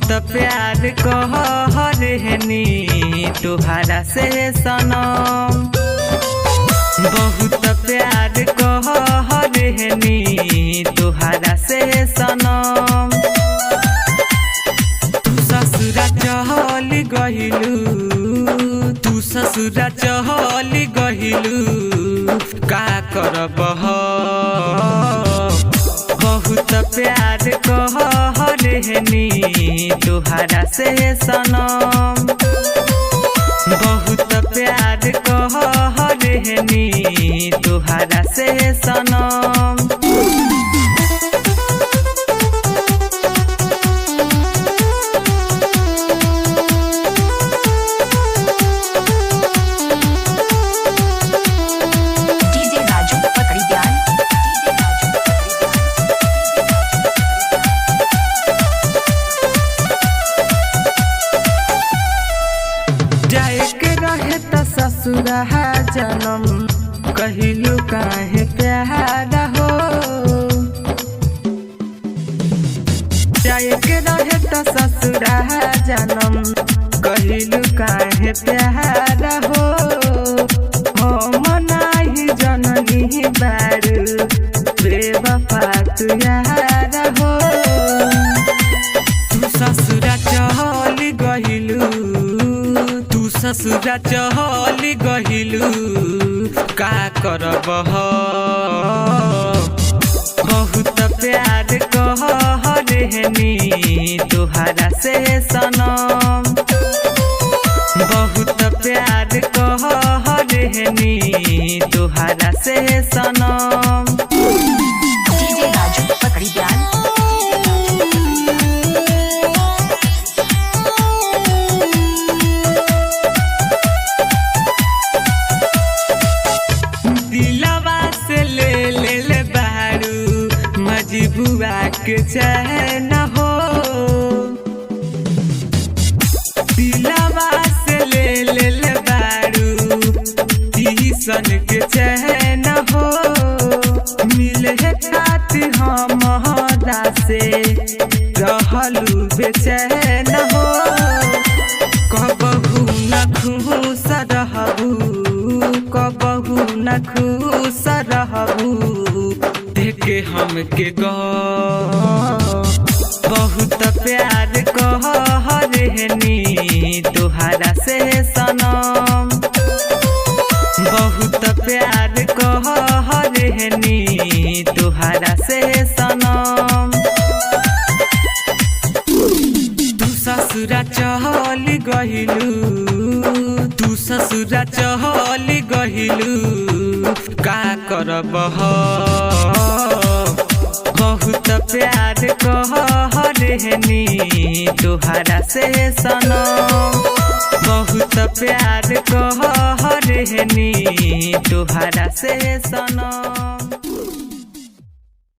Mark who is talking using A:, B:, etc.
A: बहुत प्यार कहनी तुहरा से सनम, बहुत प्यार कहनी तुहरा से सनम। तू ससुरा चल गइलू, तू ससुरा चल गइलू, का करब बहुत प्यार कहनी तुहरा से सनम, बहुत प्यार कहनी तुहरा से सनम। ससुरा जनम कहिलू काहे प्यार हो, जाए के रहे त ससुरा जनम कहिलू काहे प्यार हो। हम नाही जननी बारू बेवफा तू यार हो। तू ससुरा चल गइलू, तू ससुरा चल गइलू, का करब बहुत प्यार कहनी तुहरा से सनम, बहुत प्यार कहनी तुहरा से सनम। बुआ के चैन हो, दिलवा से ले बारू टीसन के चैन हो। मिले खातिर हमरा से रहलू बेचैन हो, कबहू न खुश रहबू, कबहू न खुश रहबू, देखे हमके बहुत प्यार कहनी तुहरा से सनम, बहुत प्यार कहनी तुहरा से सनम। तू ससुरा चल गइलू, तू ससुरा चल गइलू, का करब बहुत प्यार कहनी तुहरा से सनम, बहुत प्यार कहनी तुहरा से सनम।